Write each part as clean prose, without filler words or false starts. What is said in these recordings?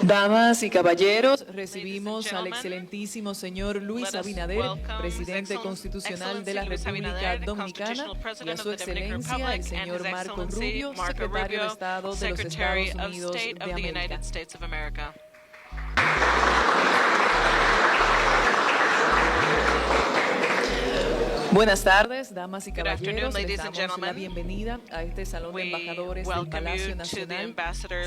Damas y caballeros, recibimos al excelentísimo señor Luis Abinader, presidente constitucional de la República Dominicana, y a su excelencia el señor Marco Rubio, secretario de Estado de los Estados Unidos de América. Buenas tardes, damas y caballeros. Les damos la bienvenida a este Salón de Embajadores del Palacio Nacional,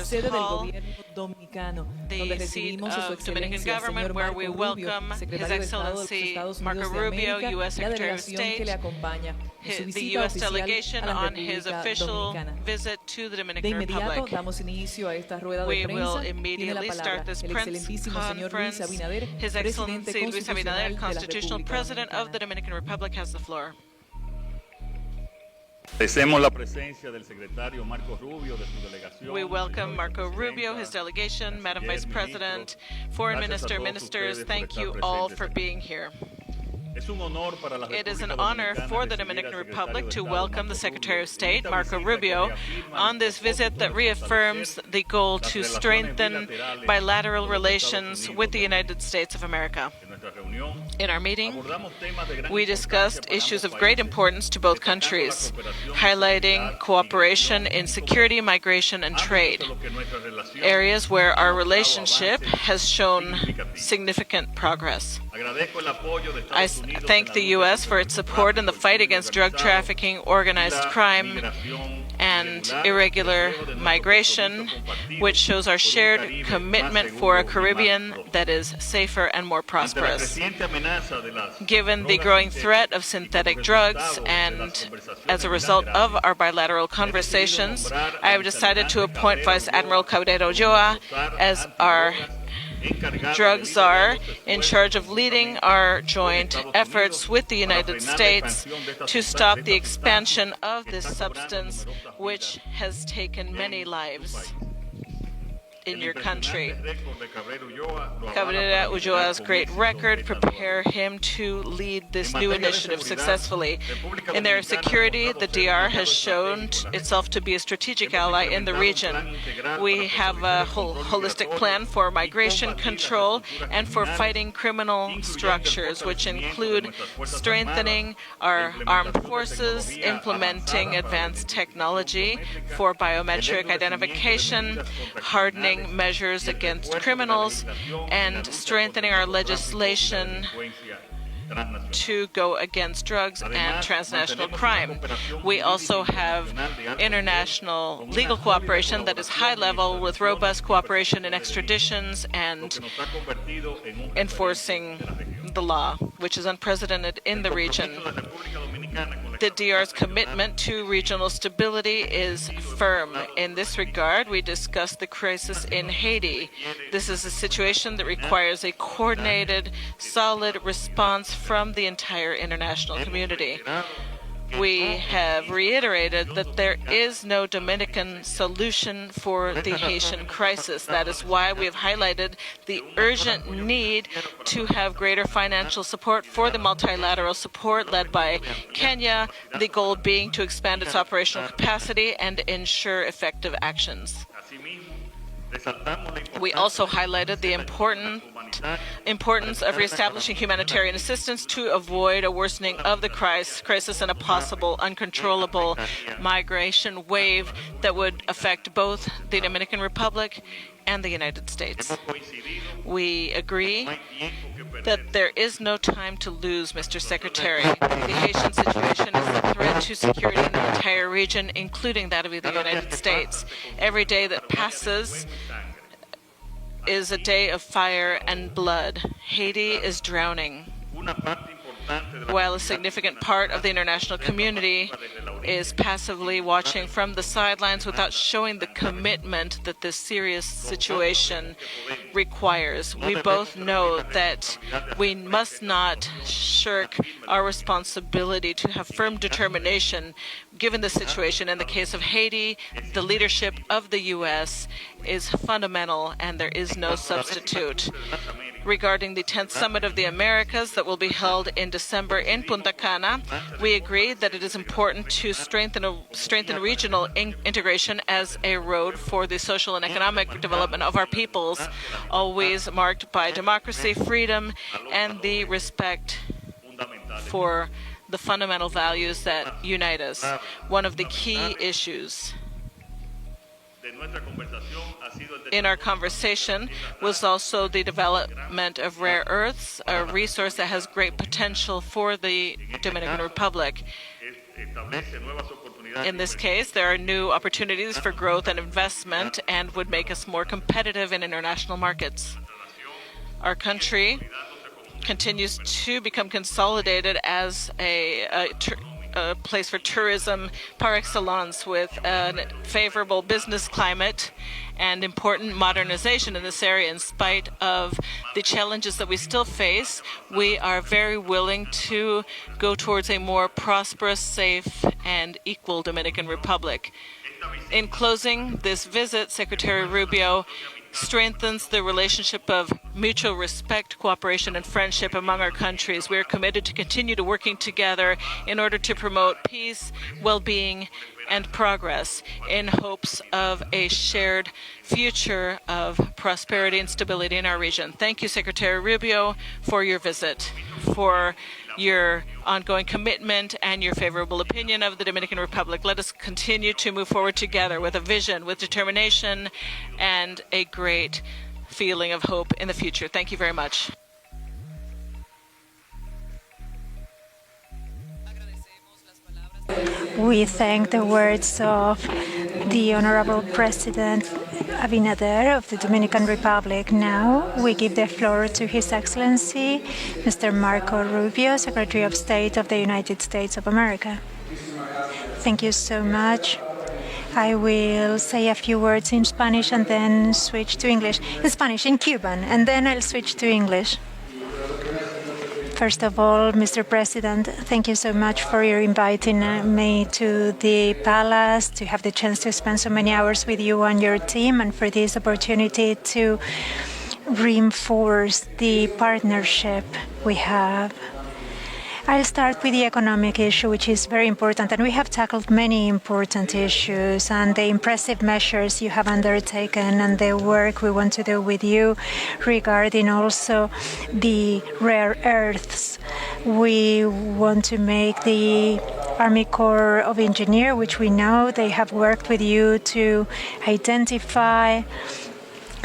sede del Gobierno Dominicano, donde recibimos a su excelencia, señor Marco Rubio, secretario de Estado de los Estados Unidos de América, y la delegación que le acompaña en su visita oficial a la República Dominicana. De inmediato damos inicio a esta rueda de prensa. Tiene la palabra el excelentísimo señor Luis Abinader, presidente constitucional de la República Dominicana. Agradecemos la presencia del secretario Marco Rubio de su delegación. We welcome Marco Rubio, his delegation, Madam Vice President, Foreign Minister, ministers. Thank you all for being here. It is an honor for the Dominican Republic to welcome the Secretary of State, Marco Rubio, on this visit that reaffirms the goal to strengthen bilateral relations with the United States of America. In our meeting, we discussed issues of great importance to both countries, highlighting cooperation in security, migration, and trade, areas where our relationship has shown significant progress. I thank the U.S. for its support in the fight against drug trafficking, organized crime, and irregular migration, which shows our shared commitment for a Caribbean that is safer and more prosperous. Given the growing threat of synthetic drugs and as a result of our bilateral conversations, I have decided to appoint Vice Admiral Caballero Ulloa as our drug czar, in charge of leading our joint efforts with the United States to stop the expansion of this substance, which has taken many lives in your country. Caballero Ulloa's great record prepare him to lead this new initiative successfully. In their security, the DR has shown itself to be a strategic ally in the region. We have a holistic plan for migration control and for fighting criminal structures, which include strengthening our armed forces, implementing advanced technology for biometric identification, hardening measures against criminals, and strengthening our legislation to go against drugs and transnational crime. We also have international legal cooperation that is high level, with robust cooperation in extraditions and enforcing the law, which is unprecedented in the region. The DR's commitment to regional stability is firm. In this regard, we discussed the crisis in Haiti. This is a situation that requires a coordinated, solid response from the entire international community. We have reiterated that there is no Dominican solution for the Haitian crisis. That is why we have highlighted the urgent need to have greater financial support for the multilateral support led by Kenya, the goal being to expand its operational capacity and ensure effective actions. We also highlighted the importance of reestablishing humanitarian assistance to avoid a worsening of the crisis and a possible uncontrollable migration wave that would affect both the Dominican Republic and the United States. We agree that there is no time to lose, Mr. Secretary. The Haitian situation is a threat to security in the entire region, including that of the United States. Every day that passes is a day of fire and blood. Haiti is drowning, while a significant part of the international community is passively watching from the sidelines without showing the commitment that this serious situation requires. We both know that we must not shirk our responsibility to have firm determination given the situation in the case of Haiti, the leadership of the U.S. is fundamental, and there is no substitute. Regarding the 10th Summit of the Americas that will be held in December in Punta Cana, we agreed that it is important to strengthen regional integration as a road for the social and economic development of our peoples, always marked by democracy, freedom, and the respect for the fundamental values that unite us. One of the key issues in our conversation was also the development of rare earths, a resource that has great potential for the Dominican Republic. In this case, there are new opportunities for growth and investment and would make us more competitive in international markets. Our country continues to become consolidated as a place for tourism par excellence, with a favorable business climate and important modernization in this area. In spite of the challenges that we still face, we are very willing to go towards a more prosperous, safe, and equal Dominican Republic. In closing, this visit, Secretary Rubio strengthens the relationship of mutual respect, cooperation, and friendship among our countries. We are committed to continue to working together in order to promote peace, well-being, and progress in hopes of a shared future of prosperity and stability in our region. Thank you, Secretary Rubio, for your visit, for your ongoing commitment and your favorable opinion of the Dominican Republic. Let us continue to move forward together with a vision, with determination, and a great feeling of hope in the future. Thank you very much. We thank the words of the Honorable President Abinader of the Dominican Republic. Now we give the floor to His Excellency, Mr. Marco Rubio, Secretary of State of the United States of America. Thank you so much. I will say a few words in Spanish and then switch to English. In Spanish, in Cuban, and then I'll switch to English. First of all, Mr. President, thank you so much for your inviting me to the palace, to have the chance to spend so many hours with you and your team, and for this opportunity to reinforce the partnership we have. I'll start with the economic issue, which is very important, and we have tackled many important issues, and the impressive measures you have undertaken and the work we want to do with you regarding also the rare earths. We want to make the Army Corps of Engineers, which we know they have worked with you to identify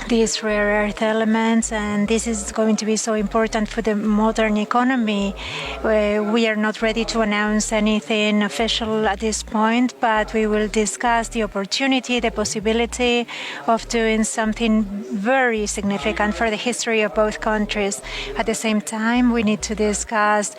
these rare earth elements, and this is going to be so important for the modern economy. We are not ready to announce anything official at this point, but we will discuss the opportunity, the possibility of doing something very significant for the history of both countries. At the same time, we need to discuss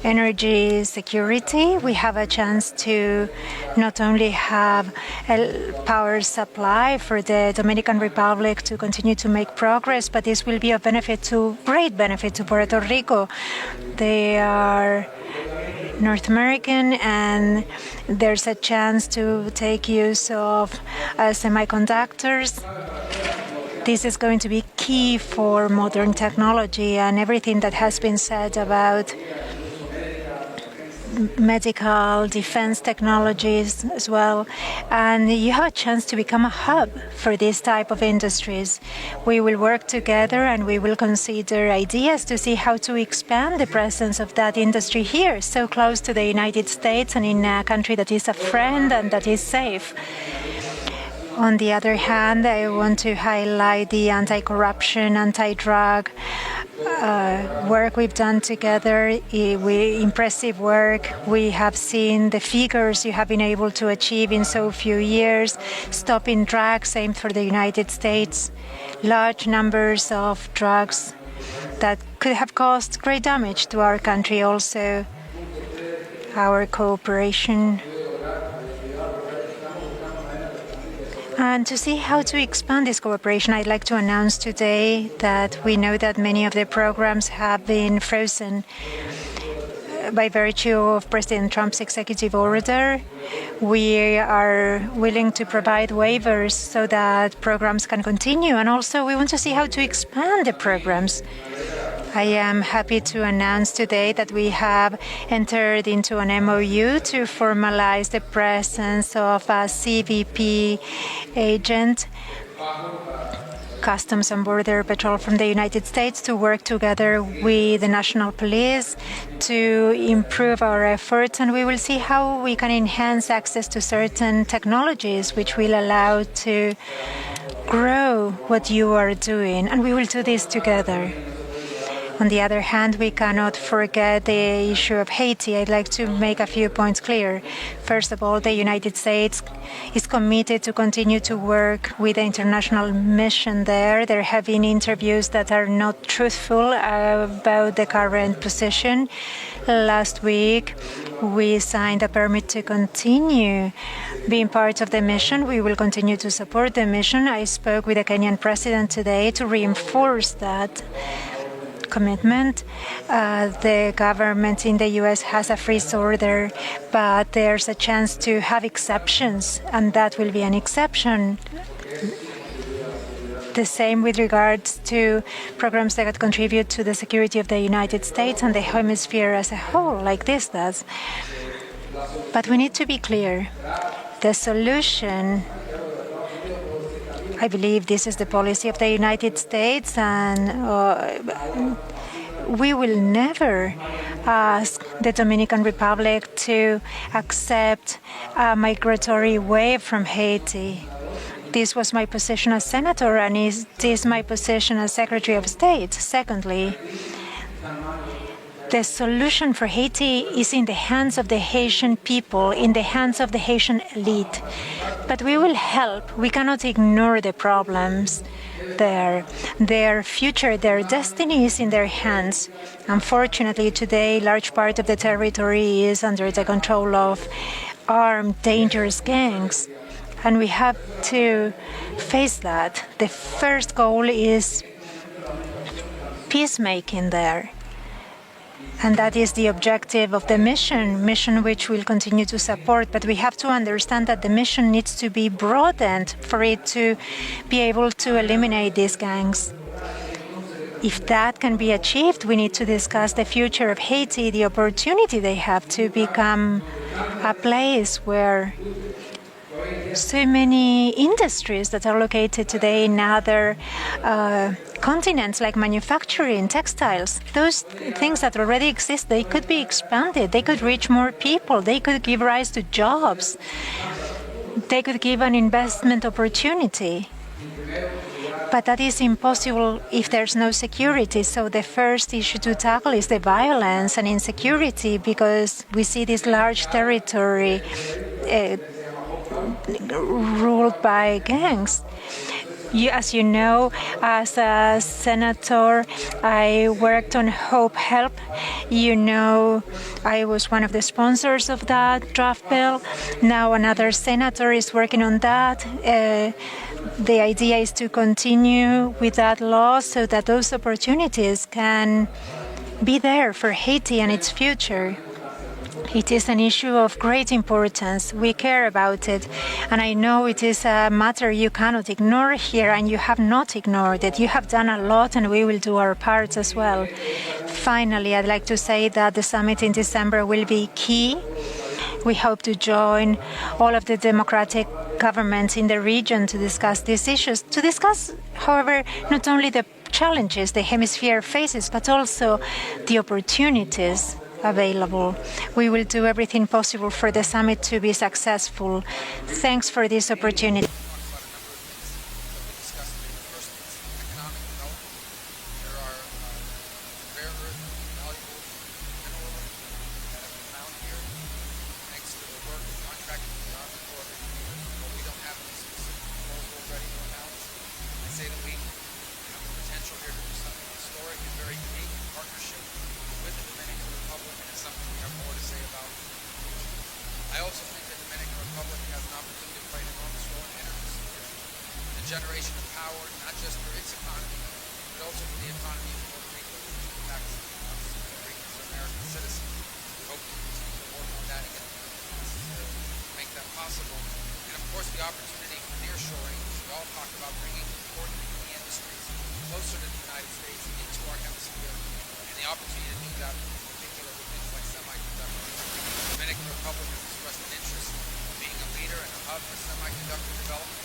energy security. We have a chance to not only have a power supply for the Dominican Republic to continue to make progress, but this will be of great benefit to Puerto Rico. They are North American, and there's a chance to take use of semiconductors. This is going to be key for modern technology and everything that has been said about medical, defense technologies as well. And you have a chance to become a hub for this type of industries. We will work together and we will consider ideas to see how to expand the presence of that industry here, so close to the United States and in a country that is a friend and that is safe. On the other hand, I want to highlight the anti-corruption, anti-drug work we've done together. Impressive work. We have seen the figures you have been able to achieve in so few years. Stopping drugs, same for the United States. Large numbers of drugs that could have caused great damage to our country also. Our cooperation. And to see how to expand this cooperation, I'd like to announce today that we know that many of the programs have been frozen. by virtue of President Trump's executive order, we are willing to provide waivers so that programs can continue. And also, we want to see how to expand the programs. I am happy to announce today that we have entered into an MOU to formalize the presence of a CBP agent, Customs and Border Patrol from the United States, to work together with the National Police to improve our efforts. And we will see how we can enhance access to certain technologies which will allow to grow what you are doing. And we will do this together. On the other hand, we cannot forget the issue of Haiti. I'd like to make a few points clear. First of all, the United States is committed to continue to work with the international mission there. There have been interviews that are not truthful about the current position. Last week, we signed a permit to continue being part of the mission. We will continue to support the mission. I spoke with the Kenyan president today to reinforce that commitment. The government in the U.S. has a freeze order, but there's a chance to have exceptions, and that will be an exception. The same with regards to programs that contribute to the security of the United States and the hemisphere as a whole, like this does. But we need to be clear. The solution, I believe this is the policy of the United States, and we will never ask the Dominican Republic to accept a migratory wave from Haiti. This was my position as senator, and it is my position as Secretary of State. Secondly, the solution for Haiti is in the hands of the Haitian people, in the hands of the Haitian elite. But we will help. We cannot ignore the problems there. Their future, their destiny is in their hands. Unfortunately, today, large part of the territory is under the control of armed, dangerous gangs. And we have to face that. The first goal is peacemaking there. And that is the objective of the mission which we'll continue to support. But we have to understand that the mission needs to be broadened for it to be able to eliminate these gangs. If that can be achieved, we need to discuss the future of Haiti, the opportunity they have to become a place where so many industries that are located today in other continents, like manufacturing, textiles, those things that already exist, they could be expanded. They could reach more people. They could give rise to jobs. They could give an investment opportunity. But that is impossible if there's no security. So the first issue to tackle is the violence and insecurity, because we see this large territory ruled by gangs. As you know, as a senator, I worked on Hope Help. You know, I was one of the sponsors of that draft bill. Now another senator is working on that. The idea is to continue with that law so that those opportunities can be there for Haiti and its future. It is an issue of great importance. We care about it. And I know it is a matter you cannot ignore here, and you have not ignored it. You have done a lot, and we will do our parts as well. Finally, I'd like to say that the summit in December will be key. We hope to join all of the democratic governments in the region to discuss these issues. To discuss, however, not only the challenges the hemisphere faces, but also the opportunities available. We will do everything possible for the summit to be successful. Thanks for this opportunity. Generation of power, not just for its economy, but also for the economy of Puerto Rico, which impacts Puerto Ricans and American citizens. possible. And of course, the opportunity for nearshoring, which we all talk about bringing important key industries closer to the United States into our hemisphere, and the opportunity to do that, in particular with things like semiconductors. The Dominican Republic has expressed an interest in being a leader and a hub for semiconductor development.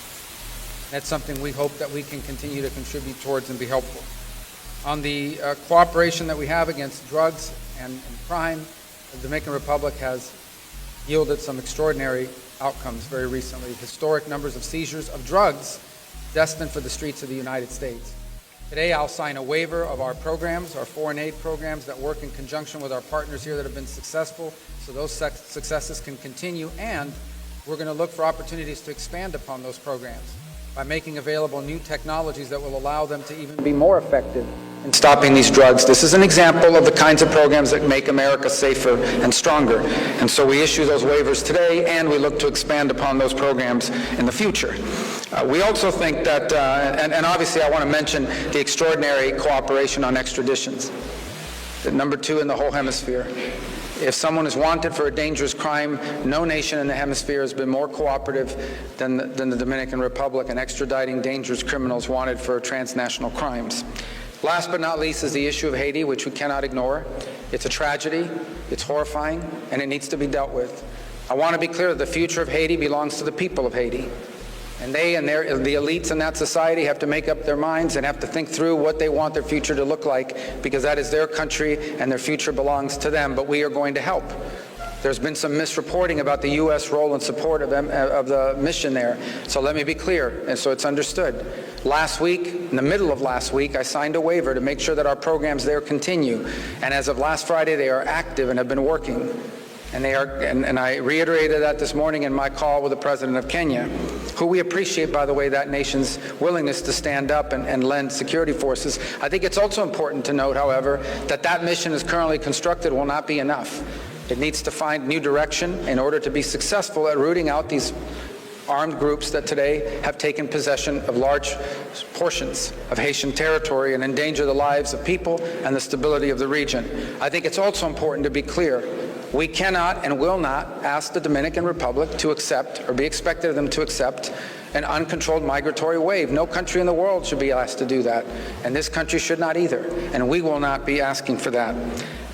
That's something we hope that we can continue to contribute towards and be helpful. On the cooperation that we have against drugs and crime, the Dominican Republic has yielded some extraordinary outcomes very recently. Historic numbers of seizures of drugs destined for the streets of the United States. Today I'll sign a waiver of our programs, our foreign aid programs that work in conjunction with our partners here that have been successful, so those successes can continue, and we're going to look for opportunities to expand upon those programs by making available new technologies that will allow them to even be more effective in stopping these drugs. This is an example of the kinds of programs that make America safer and stronger. And so we issue those waivers today, and we look to expand upon those programs in the future. We also think that, and obviously I want to mention the extraordinary cooperation on extraditions. Number 2 in the whole hemisphere. If someone is wanted for a dangerous crime, no nation in the hemisphere has been more cooperative than the Dominican Republic in extraditing dangerous criminals wanted for transnational crimes. Last but not least is the issue of Haiti, which we cannot ignore. It's a tragedy, it's horrifying, and it needs to be dealt with. I want to be clear that the future of Haiti belongs to the people of Haiti. And they and the elites in that society have to make up their minds and have to think through what they want their future to look like, because that is their country and their future belongs to them, but we are going to help. There's been some misreporting about the U.S. role and support of the mission there. So let me be clear, and so it's understood. Last week, in the middle of last week, I signed a waiver to make sure that our programs there continue. And as of last Friday, they are active and have been working. And they are, and I reiterated that this morning in my call with the President of Kenya, who we appreciate, by the way, that nation's willingness to stand up and lend security forces. I think it's also important to note, however, that that mission as currently constructed will not be enough. It needs to find new direction in order to be successful at rooting out these armed groups that today have taken possession of large portions of Haitian territory and endanger the lives of people and the stability of the region. I think it's also important to be clear. We cannot and will not ask the Dominican Republic to accept or be expected of them to accept an uncontrolled migratory wave. No country in the world should be asked to do that, and this country should not either, and we will not be asking for that.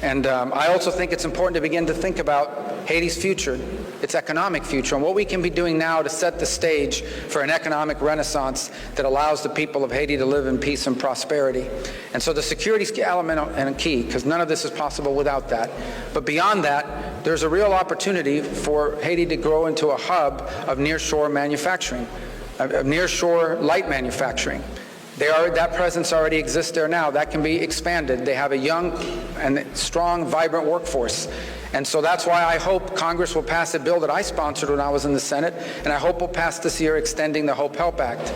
And I also think it's important to begin to think about Haiti's future, its economic future, and what we can be doing now to set the stage for an economic renaissance that allows the people of Haiti to live in peace and prosperity. And so the security element and key, because none of this is possible without that. But beyond that, there's a real opportunity for Haiti to grow into a hub of nearshore manufacturing, of nearshore light manufacturing. That presence already exists there now. That can be expanded. They have a young and strong, vibrant workforce. And so that's why I hope Congress will pass a bill that I sponsored when I was in the Senate, and I hope will pass this year extending the Hope Help Act.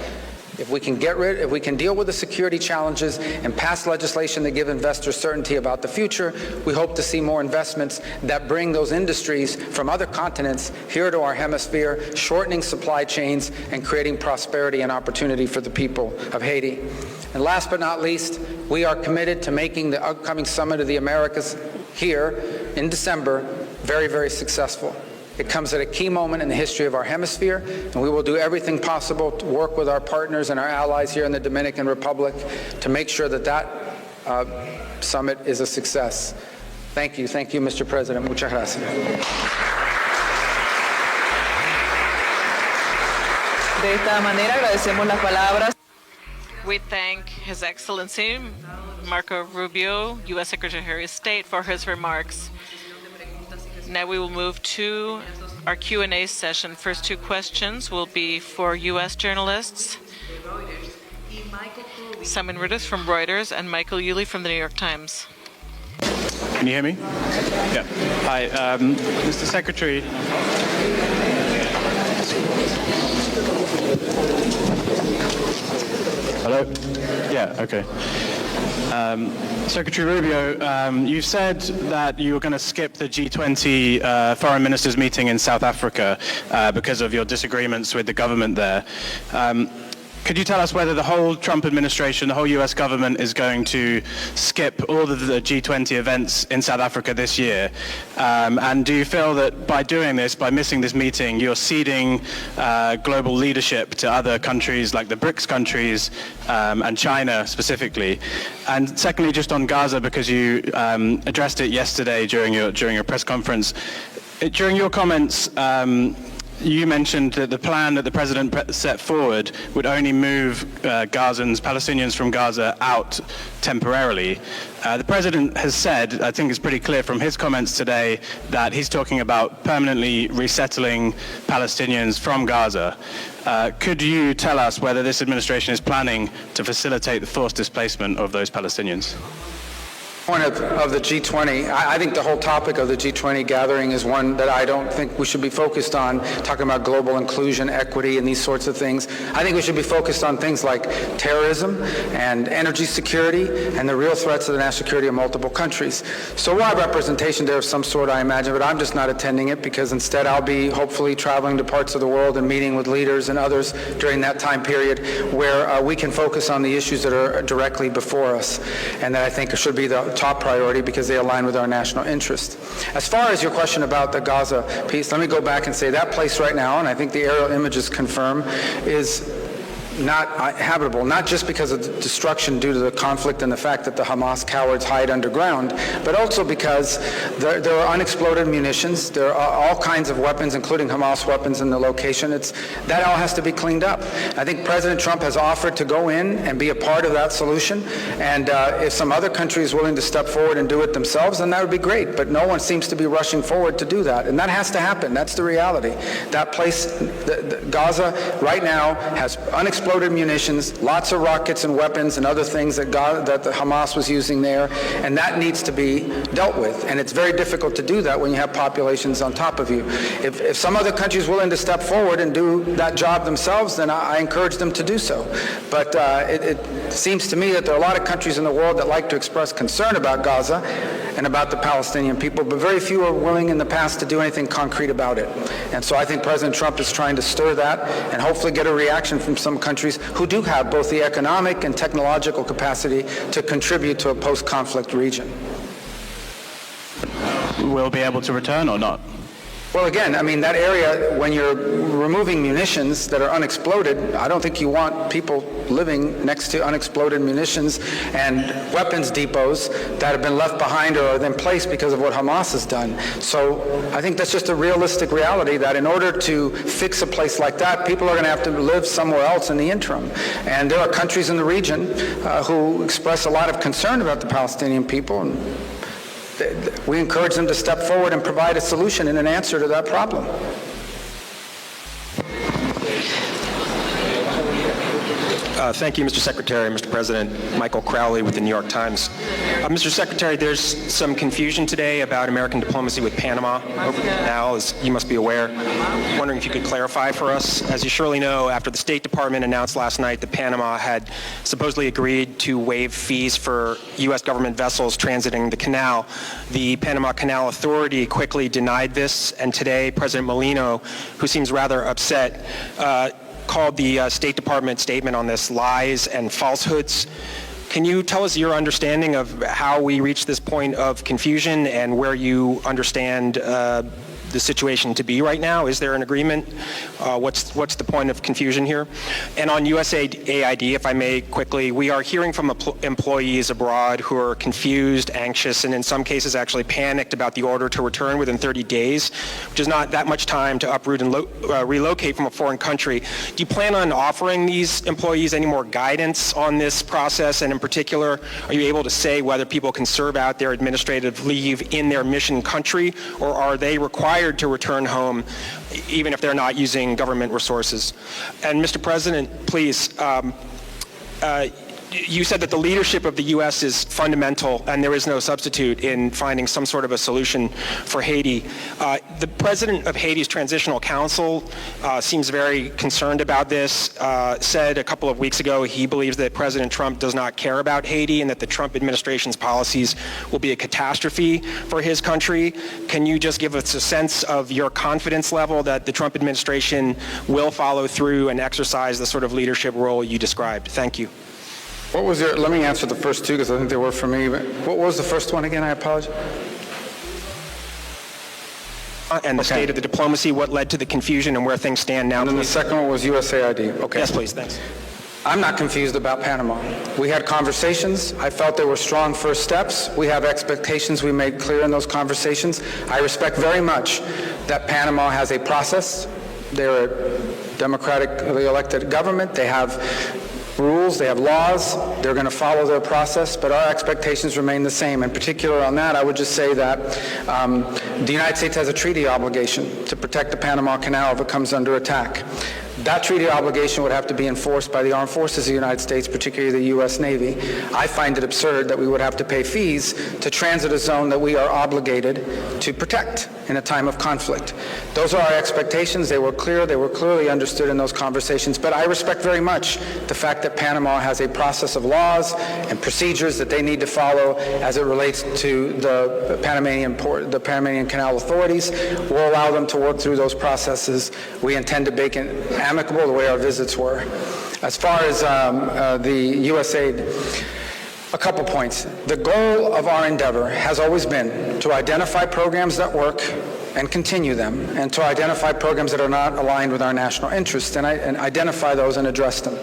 If we can deal with the security challenges and pass legislation that give investors certainty about the future, we hope to see more investments that bring those industries from other continents here to our hemisphere, shortening supply chains and creating prosperity and opportunity for the people of Haiti. And last but not least, we are committed to making the upcoming Summit of the Americas here in December very, very successful. It comes at a key moment in the history of our hemisphere, and we will do everything possible to work with our partners and our allies here in the Dominican Republic to make sure that that summit is a success. Thank you, Mr. President. Muchas gracias. De esta manera agradecemos las palabras. We thank His Excellency Marco Rubio, U.S. Secretary of State, for his remarks. Now we will move to our Q&A session. First 2 questions will be for U.S. journalists, Simon Rudis from Reuters and Michael Yulee from the New York Times. Can you hear me? Yeah. Hi, Mr. Secretary. Hello? Yeah, okay. Secretary Rubio, you said that you were going to skip the G20 foreign ministers meeting in South Africa because of your disagreements with the government there. Could you tell us whether the whole Trump administration, the whole US government is going to skip all of the G20 events in South Africa this year? And do you feel that by doing this, by missing this meeting, you're ceding global leadership to other countries like the BRICS countries and China specifically? And secondly, just on Gaza, because you addressed it yesterday during your press conference, during your comments, you mentioned that the plan that the president set forward would only move Palestinians from Gaza out temporarily. The president has said, I think it's pretty clear from his comments today, that he's talking about permanently resettling Palestinians from Gaza. Could you tell us whether this administration is planning to facilitate the forced displacement of those Palestinians? Point of the G20, I think the whole topic of the G20 gathering is one that I don't think we should be focused on, talking about global inclusion, equity, and these sorts of things. I think we should be focused on things like terrorism and energy security and the real threats to the national security of multiple countries. So we'll have representation there of some sort, I imagine, but I'm just not attending it because instead I'll be hopefully traveling to parts of the world and meeting with leaders and others during that time period where we can focus on the issues that are directly before us and that I think should be the top priority because they align with our national interest. As far as your question about the Gaza piece, let me go back and say that place right now, and I think the aerial images confirm, is not habitable, not just because of the destruction due to the conflict and the fact that the Hamas cowards hide underground, but also because there are unexploded munitions, there are all kinds of weapons, including Hamas weapons in the location. That all has to be cleaned up. I think President Trump has offered to go in and be a part of that solution, and if some other country is willing to step forward and do it themselves, then that would be great, but no one seems to be rushing forward to do that, and that has to happen. That's the reality. That place, Gaza, right now has unexploded munitions, lots of rockets and weapons and other things that the Hamas was using there, and that needs to be dealt with. And it's very difficult to do that when you have populations on top of you. If some other country is willing to step forward and do that job themselves, then I encourage them to do so. But it seems to me that there are a lot of countries in the world that like to express concern about Gaza and about the Palestinian people, but very few are willing in the past to do anything concrete about it. And so I think President Trump is trying to stir that and hopefully get a reaction from some countries who do have both the economic and technological capacity to contribute to a post-conflict region. Will be able to return or not? Well, again, I mean, that area, when you're removing munitions that are unexploded, I don't think you want people living next to unexploded munitions and weapons depots that have been left behind or are then placed because of what Hamas has done. So I think that's just a realistic reality that in order to fix a place like that, people are going to have to live somewhere else in the interim. And there are countries in the region who express a lot of concern about the Palestinian people, and we encourage them to step forward and provide a solution and an answer to that problem. Thank you, Mr. Secretary, Mr. President. Michael Crowley with the New York Times. Mr. Secretary, there's some confusion today about American diplomacy with Panama over the canal, as you must be aware. I'm wondering if you could clarify for us. As you surely know, after the State Department announced last night that Panama had supposedly agreed to waive fees for U.S. government vessels transiting the canal, the Panama Canal Authority quickly denied this, and today President Molino, who seems rather upset, called the State Department statement on this lies and falsehoods. Can you tell us your understanding of how we reached this point of confusion and where you understand the situation to be right now? Is there an agreement? What's the point of confusion here? And on USAID, if I may quickly, we are hearing from employees abroad who are confused, anxious, and in some cases actually panicked about the order to return within 30 days, which is not that much time to uproot and relocate from a foreign country. Do you plan on offering these employees any more guidance on this process? And in particular, are you able to say whether people can serve out their administrative leave in their mission country, or are they required to return home even if they're not using government resources? And Mr. President, please, you said that the leadership of the U.S. is fundamental and there is no substitute in finding some sort of a solution for Haiti. The president of Haiti's Transitional Council seems very concerned about this, said a couple of weeks ago he believes that President Trump does not care about Haiti and that the Trump administration's policies will be a catastrophe for his country. Can you just give us a sense of your confidence level that the Trump administration will follow through and exercise the sort of leadership role you described? Thank you. What was your, let me answer the first two because I think they were for me. But what was the first one again? I apologize. And the state of the diplomacy, what led to the confusion and where things stand now. And then the second one was USAID. Okay. Yes, please. Thanks. I'm not confused about Panama. We had conversations. I felt they were strong first steps. We have expectations we made clear in those conversations. I respect very much that Panama has a process. They're a democratically elected government. They have rules, they have laws, they're going to follow their process, but our expectations remain the same. In particular on that, I would just say that the United States has a treaty obligation to protect the Panama Canal if it comes under attack. That treaty obligation would have to be enforced by the armed forces of the United States, particularly the U.S. Navy. I find it absurd that we would have to pay fees to transit a zone that we are obligated to protect in a time of conflict. Those are our expectations. They were clear. They were clearly understood in those conversations. But I respect very much the fact that Panama has a process of laws and procedures that they need to follow as it relates to the Panamanian Canal authorities. We'll allow them to work through those processes. We intend to make it amicable the way our visits were. As far as the USAID, a couple points. The goal of our endeavor has always been to identify programs that work and continue them, and to identify programs that are not aligned with our national interests and identify those and address them.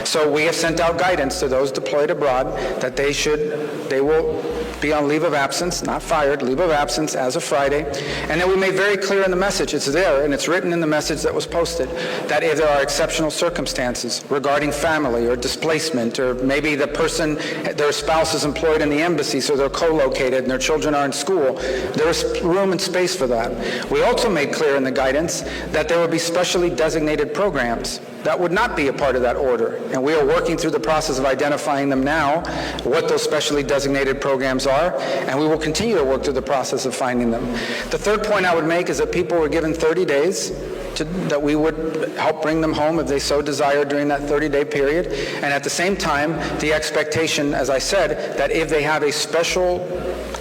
So we have sent out guidance to those deployed abroad that they will be on leave of absence, not fired, leave of absence as of Friday. And then we made very clear in the message, it's there and it's written in the message that was posted, that if there are exceptional circumstances regarding family or displacement, or maybe the person, their spouse is employed in the embassy so they're co-located and their children are in school, there is room and space for that. We also made clear in the guidance that there would be specially designated programs that would not be a part of that order. And we are working through the process of identifying them now, what those specially designated programs are, and we will continue to work through the process of finding them. The third point I would make is that people were given 30 days that we would help bring them home if they so desired during that 30-day period. And at the same time, the expectation, as I said, that if they have a special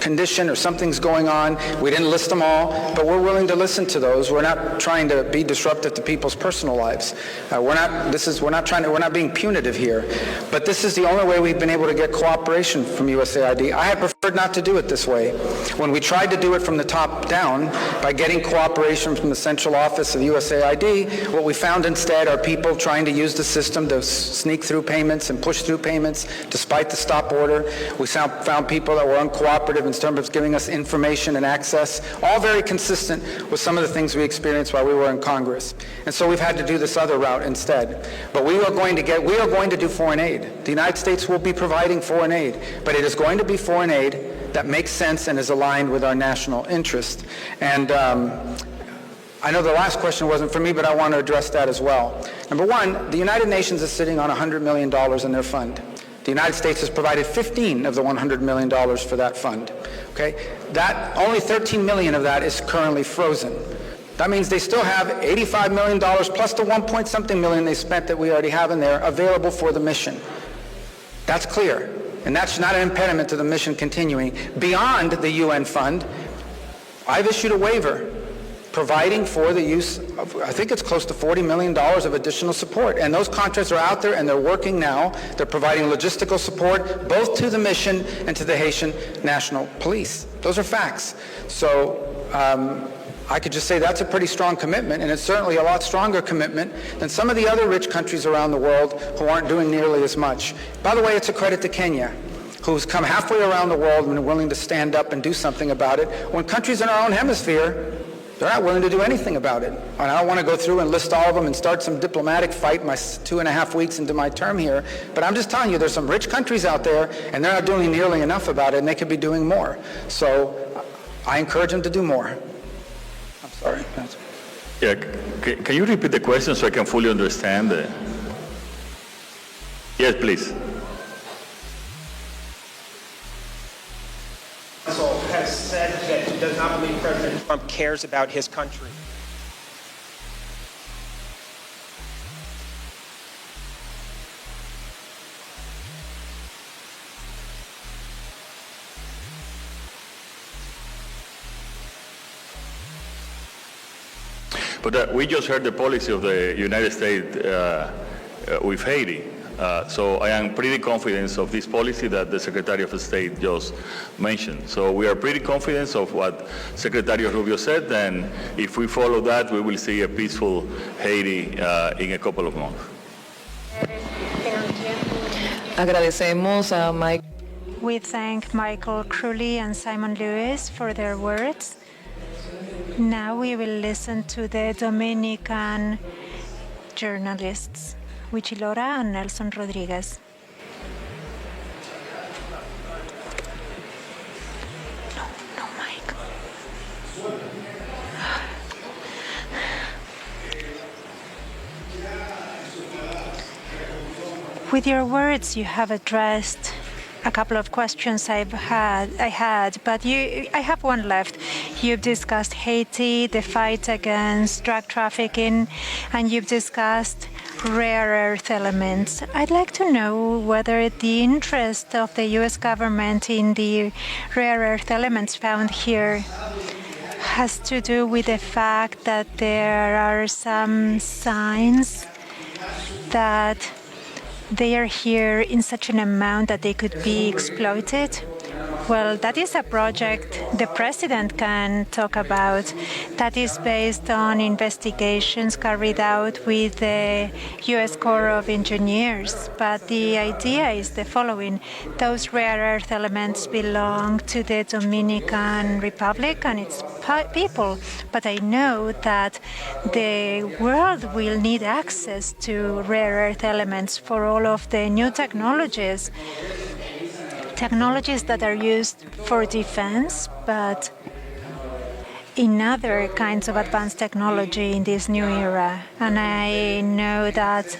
condition or something's going on, we didn't list them all, but we're willing to listen to those. We're not trying to be disruptive to people's personal lives. We're not being punitive here. But this is the only way we've been able to get cooperation from USAID. I had preferred not to do it this way. When we tried to do it from the top down by getting cooperation from the central office of USAID, what we found instead are people trying to use the system to sneak through payments and push through payments despite the stop order. We found people that were uncooperative in terms of giving us information and access, all very consistent with some of the things we experienced while we were in Congress. And so we've had to do this other route instead. But we are going to do foreign aid. The United States will be providing foreign aid, but it is going to be foreign aid that makes sense and is aligned with our national interest. And I know the last question wasn't for me, but I want to address that as well. Number one, the United Nations is sitting on $100 million in their fund. The United States has provided 15 of the $100 million for that fund. Okay? That, only 13 million of that is currently frozen. That means they still have $85 million plus the 1-point-something million they spent that we already have in there available for the mission. That's clear. And that's not an impediment to the mission continuing. Beyond the UN fund, I've issued a waiver providing for the use of, I think it's close to $40 million of additional support. And those contracts are out there and they're working now. They're providing logistical support both to the mission and to the Haitian National Police. Those are facts. So I could just say that's a pretty strong commitment, and it's certainly a lot stronger commitment than some of the other rich countries around the world who aren't doing nearly as much. By the way, it's a credit to Kenya, who's come halfway around the world and are willing to stand up and do something about it, when countries in our own hemisphere, they're not willing to do anything about it. And I don't want to go through and list all of them and start some diplomatic fight my 2.5 weeks into my term here, but I'm just telling you there's some rich countries out there and they're not doing nearly enough about it, and they could be doing more. So I encourage them to do more. I'm sorry. Yeah, can you repeat the question so I can fully understand? Yes, please. Trump cares about his country. But we just heard the policy of the United States with Haiti. So I am pretty confident of this policy that the Secretary of State just mentioned. So we are pretty confident of what Secretary Rubio said, and if we follow that, we will see a peaceful Haiti in a couple of months. Agradecemos a Mike. We thank Michael Crowley and Simon Lewis for their words. Now we will listen to the Dominican journalists, Huichilora and Nelson Rodriguez. No mic. With your words, you have addressed a couple of questions I had, but I have one left. You've discussed Haiti, the fight against drug trafficking, and you've discussed rare earth elements. I'd like to know whether the interest of the U.S. government in the rare earth elements found here has to do with the fact that there are some signs that they are here in such an amount that they could be exploited. Well, that is a project the president can talk about. That is based on investigations carried out with the U.S. Corps of Engineers. But the idea is the following. Those rare earth elements belong to the Dominican Republic and its people. But I know that the world will need access to rare earth elements for all of the new technologies that are used for defense, but in other kinds of advanced technology in this new era. And I know that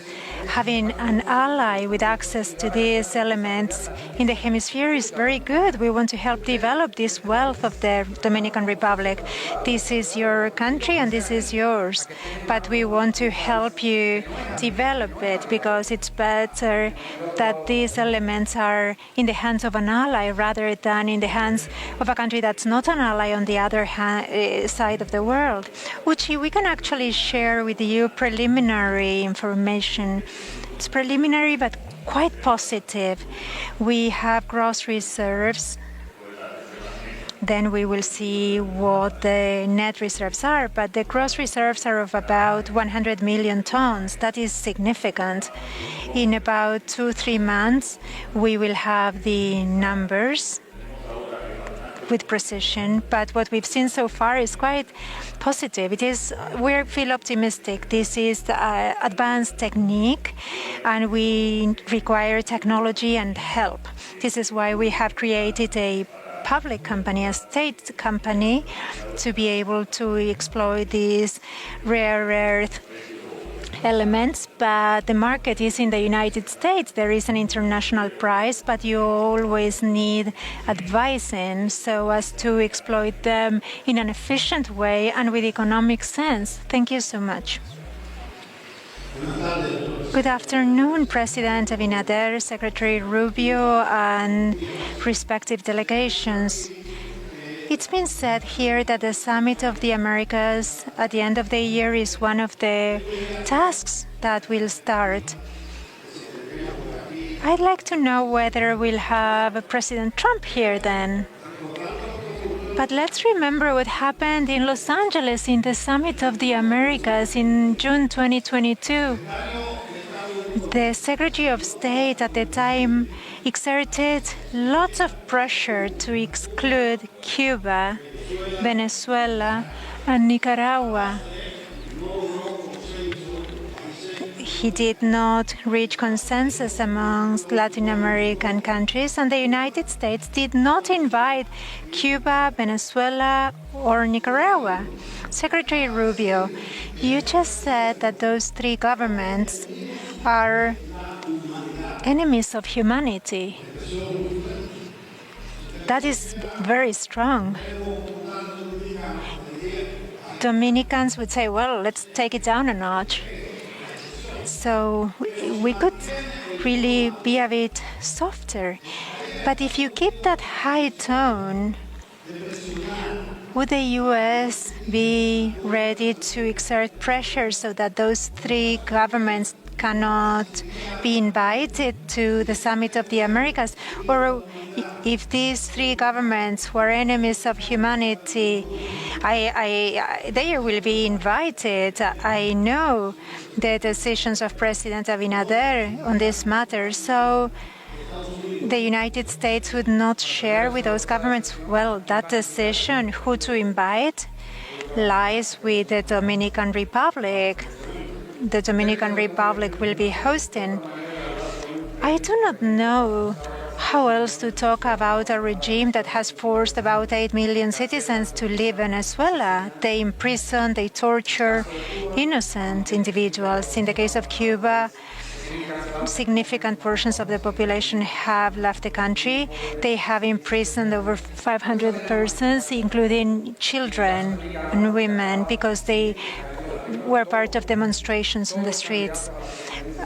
having an ally with access to these elements in the hemisphere is very good. We want to help develop this wealth of the Dominican Republic. This is your country and this is yours. But we want to help you develop it because it's better that these elements are in the hands of an ally rather than in the hands of a country that's not an ally on the other side of the world. Uchi, we can actually share with you preliminary information. It's preliminary but quite positive. We have gross reserves. Then we will see what the net reserves are. But the gross reserves are of about 100 million tons. That is significant. In about 2-3 months, we will have the numbers with precision, but what we've seen so far is quite positive. We feel optimistic. This is advanced technique, and we require technology and help. This is why we have created a public company, a state company, to be able to exploit these rare earth elements, but the market is in the United States. There is an international price, but you always need advising so as to exploit them in an efficient way and with economic sense. Thank you so much. Good afternoon, President Abinader, Secretary Rubio, and respective delegations. It's been said here that the Summit of the Americas at the end of the year is one of the tasks that will start. I'd like to know whether we'll have President Trump here then. But let's remember what happened in Los Angeles in the Summit of the Americas in June 2022. The Secretary of State at the time exerted lots of pressure to exclude Cuba, Venezuela, and Nicaragua. He did not reach consensus amongst Latin American countries, and the United States did not invite Cuba, Venezuela, or Nicaragua. Secretary Rubio, you just said that those three governments are enemies of humanity. That is very strong. Dominicans would say, well, let's take it down a notch. So we could really be a bit softer. But if you keep that high tone, would the U.S. be ready to exert pressure so that those three governments cannot be invited to the Summit of the Americas? Or if these three governments who are enemies of humanity, they will be invited. I know the decisions of President Abinader on this matter. So the United States would not share with those governments. Well, that decision, who to invite, lies with the Dominican Republic. The Dominican Republic will be hosting. I do not know how else to talk about a regime that has forced about 8 million citizens to leave Venezuela. They imprison, they torture innocent individuals. In the case of Cuba, significant portions of the population have left the country. They have imprisoned over 500 persons, including children and women, because they were part of demonstrations on the streets.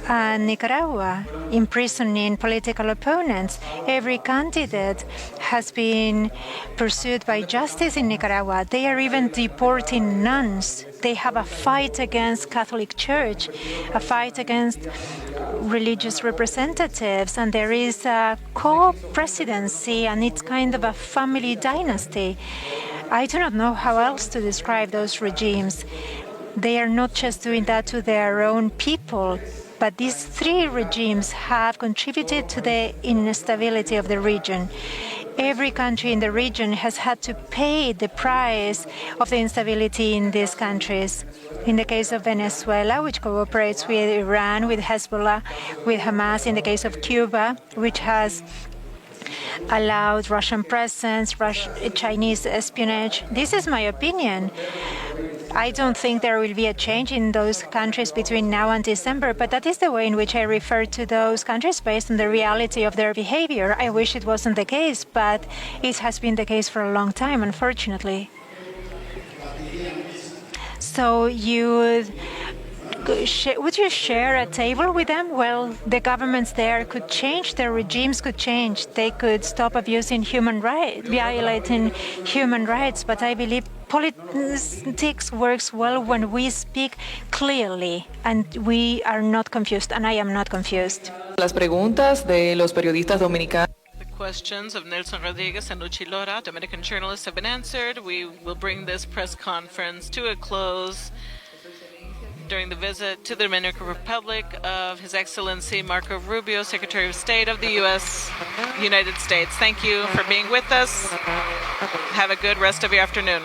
And Nicaragua, imprisoning political opponents. Every candidate has been pursued by justice in Nicaragua. They are even deporting nuns. They have a fight against Catholic Church, a fight against religious representatives, and there is a co-presidency, and it's kind of a family dynasty. I do not know how else to describe those regimes. They are not just doing that to their own people, but these three regimes have contributed to the instability of the region. Every country in the region has had to pay the price of the instability in these countries. In the case of Venezuela, which cooperates with Iran, with Hezbollah, with Hamas. In the case of Cuba, which has allowed Russian presence, Chinese espionage. This is my opinion. I don't think there will be a change in those countries between now and December, but that is the way in which I refer to those countries based on the reality of their behavior. I wish it wasn't the case, but it has been the case for a long time, unfortunately. So would you share a table with them? Well, the governments there could change, their regimes could change. They could stop abusing human rights, violating human rights, but I believe politics works well when we speak clearly and we are not confused, and I am not confused. Las preguntas de los periodistas dominicanos. The questions of Nelson Rodriguez and Luchi Lora, Dominican journalists, have been answered. We will bring this press conference to a close during the visit to the Dominican Republic of His Excellency Marco Rubio, Secretary of State of the United States. Thank you for being with us. Have a good rest of your afternoon.